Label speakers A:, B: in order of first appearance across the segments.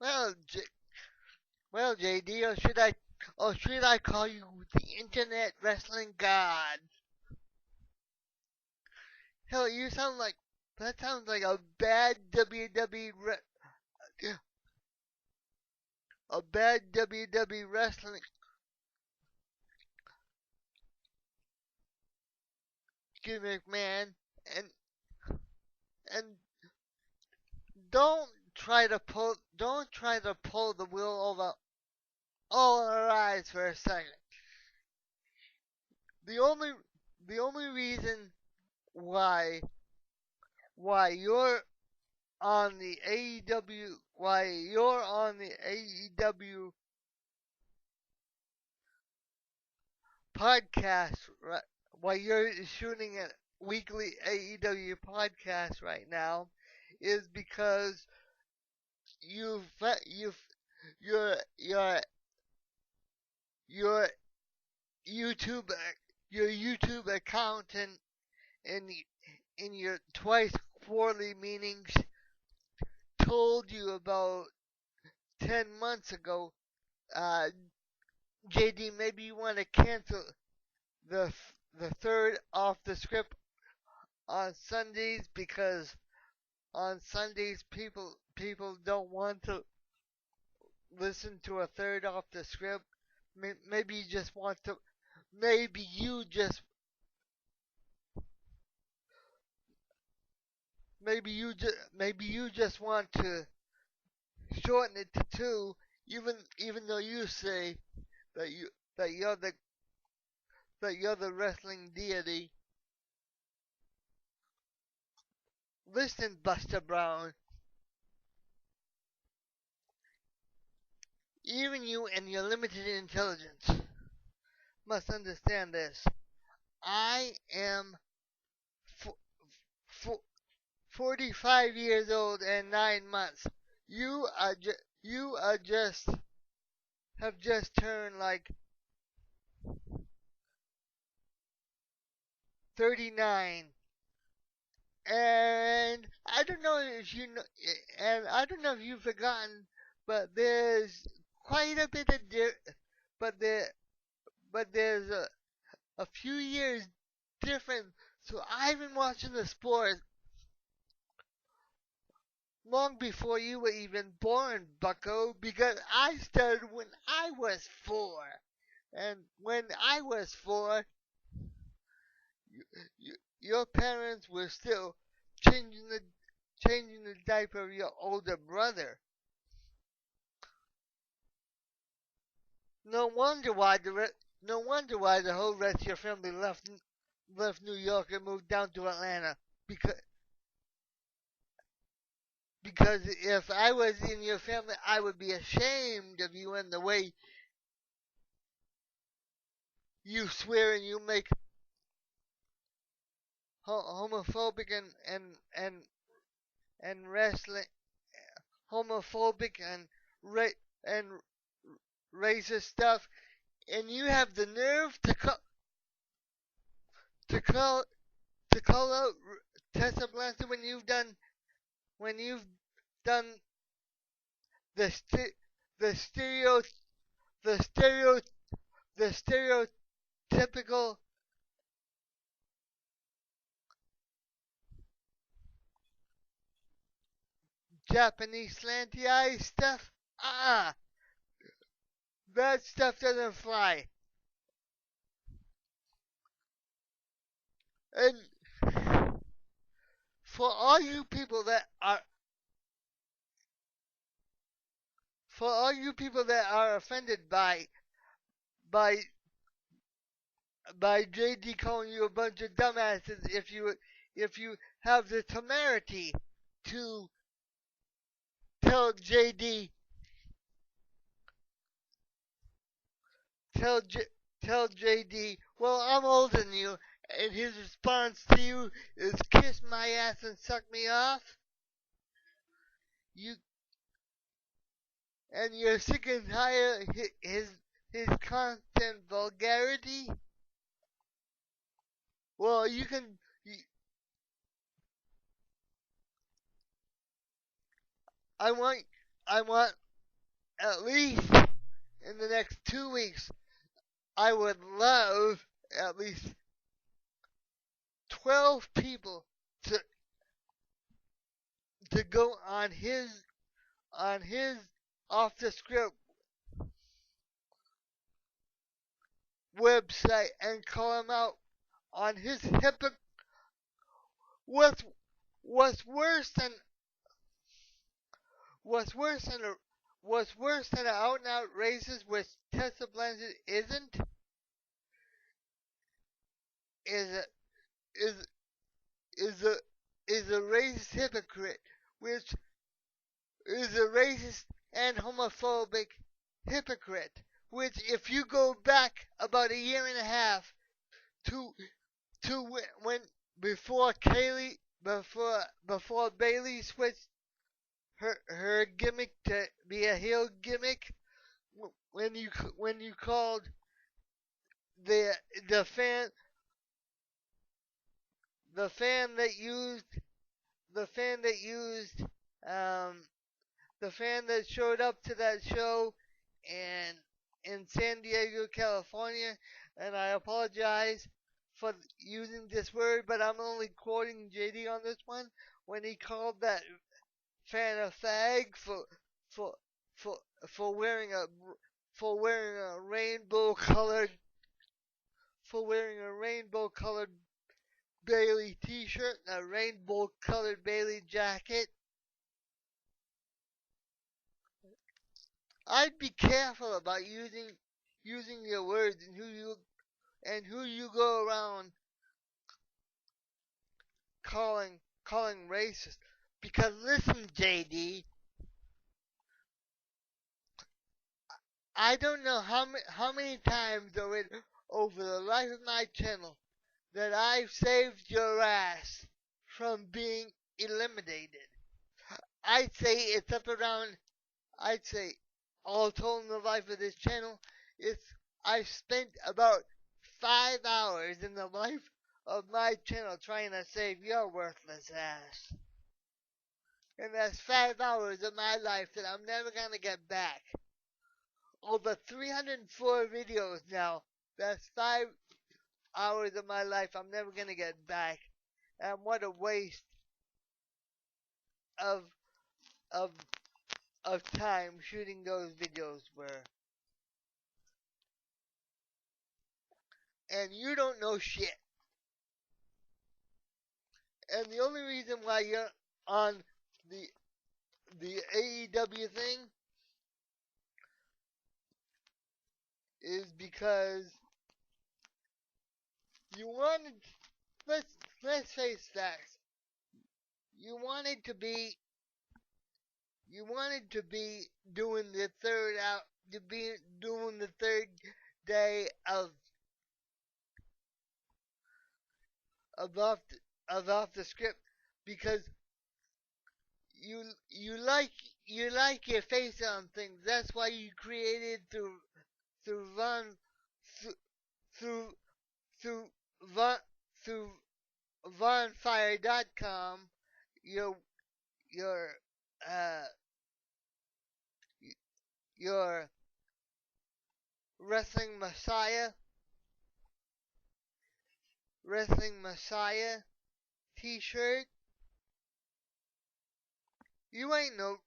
A: Well, well, JD, or should I call you the Internet Wrestling God? Hell, that sounds like a bad a bad WWE wrestling gimmick, man. And and don't try to pull the wool over all our eyes for a second. The only the only reason why you're on the AEW podcast, right? Why you're shooting a weekly AEW podcast right now is because you've your your your YouTube your YouTube account and in in your twice quarterly meetings told you about 10 months ago, uh, JD, maybe you want to cancel the the third off the script on Sundays because on Sundays people don't want to listen to a third off the script. Maybe you just want to. Maybe you just. Maybe you just want to shorten it to two. Even though you say that you that you're the that you're the wrestling deity. Listen, Buster Brown. Even you and your limited intelligence must understand this. I am f- f- 45 years old and 9 months. You are you are just have just turned like 39, and I don't know if you know, and I don't know if you've forgotten, but there's quite a bit of but there but there's a few years different. So I've been watching the sport long before you were even born, Bucko, because I started when I was 4. And when I was 4, your parents were still changing the changing the diaper of your older brother. No wonder why no wonder why the whole rest of your family left New York and moved down to Atlanta. Because because if I was in your family, I would be ashamed of you and the way you swear and you make homophobic and wrestling homophobic and ra- and racist stuff, and you have the nerve to call to call out Tessa Blanchard when you've done the the stereo the stereo the stereotypical Japanese slanty eye stuff. Ah, that stuff doesn't fly. And for all you people that are offended by JD calling you a bunch of dumbasses, if you have the temerity to tell JD tell J, tell JD, well, I'm older than you, and his response to you is kiss my ass and suck me off. You and you're sick and tired of his constant vulgarity. Well, you can. I want I want at least in the next 2 weeks, I would love at least 12 people to go on his off the script website and call him out on his what's what's worse than what's worse than a what's worse than an out and out racist, which Tessa Blanchard isn't, is a is is a is a racist hypocrite, which is a racist and homophobic hypocrite. Which, if you go back about a year and a half to when before before Bailey switched her gimmick to be a heel gimmick, when you called the the fan the fan that used the fan that used um the fan that showed up to that show and in San Diego, California, and I apologize for using this word, but I'm only quoting JD on this one, when he called that fan a fag for for for wearing a for wearing a rainbow colored Bailey t-shirt and a rainbow colored Bailey jacket. I'd be careful about using your words and who you go around calling racist. Because listen, JD, I don't know how many times over the life of my channel that I've saved your ass from being eliminated. I'd say it's up around. I'd say all told in the life of this channel, it's I've spent about 5 hours in the life of my channel trying to save your worthless ass. And that's 5 hours of my life that I'm never gonna get back. Over 304 videos now, that's 5 hours of my life I'm never gonna get back. And what a waste of of of time shooting those videos were. And you don't know shit. And the only reason why you're on the AEW thing is because you wanted, let's face facts. You wanted to be doing the third out to be doing the third day of off the script, because you you like you like your face on things. That's why you created through Von through through Von through VonFire.com your your uh your wrestling messiah t-shirt. You ain't no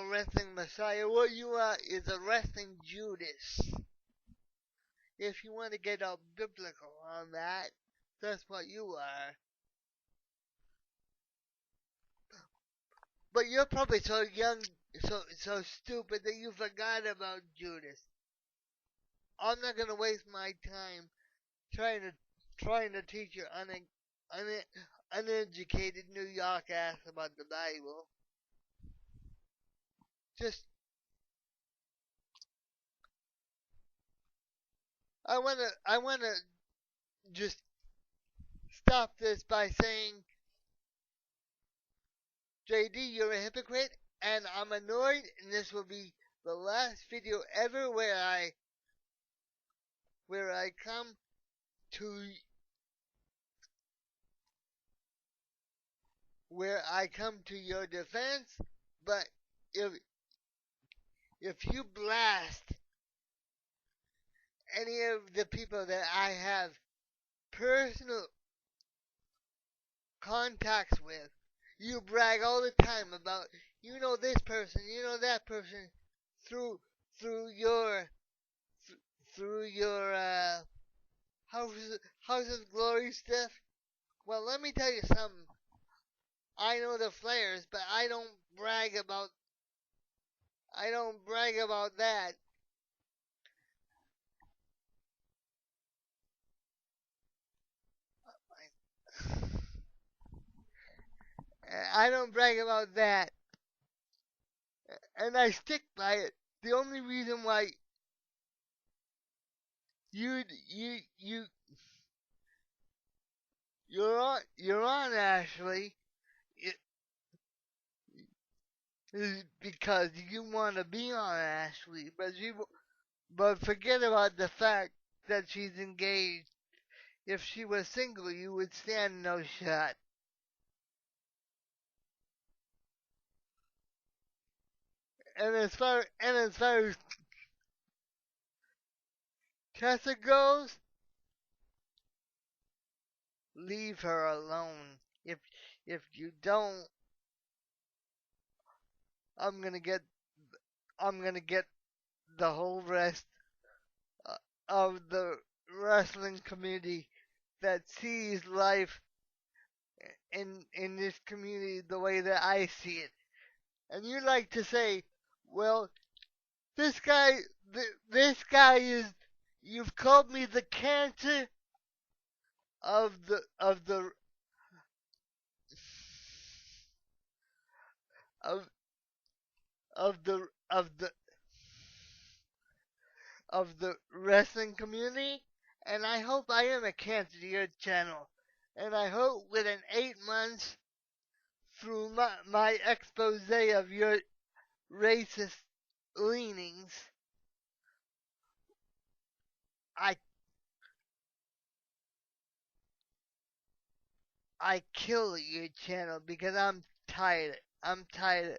A: wrestling messiah. What you are is a wrestling Judas. If you want to get all biblical on that, that's what you are. But you're probably so young, so stupid that you forgot about Judas. I'm not gonna waste my time trying to teach your uneducated New York ass about the Bible. Just I wanna just stop this by saying, JD, you're a hypocrite, and I'm annoyed, and this will be the last video ever where I come to your defense. But if if you blast any of the people that I have personal contacts with, you brag all the time about you know this person, you know that person through through your through your House of Glory stuff. Well, let me tell you something. I know the Flares, but I don't brag about that. I don't brag about that, and I stick by it. The only reason why you you you you're on Ashley is because you want to be on Ashley, but forget about the fact that she's engaged. If she was single, you would stand no shot. And as far as Tessa goes, leave her alone. If you don't, I'm gonna get I'm gonna get the whole rest uh, of the wrestling community that sees life in this community the way that I see it. And you like to say, well, this guy this guy is you've called me the cancer of the of of the of the wrestling community, and I hope I am a cancer to your channel. And I hope within 8 months, through my expose of your racist leanings, I I kill your channel because I'm tired. I'm tired of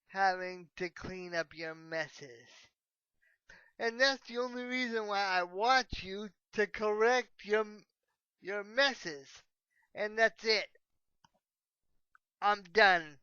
A: having to clean up your messes. And that's the only reason why I watch you, to correct your messes. And that's it. I'm done.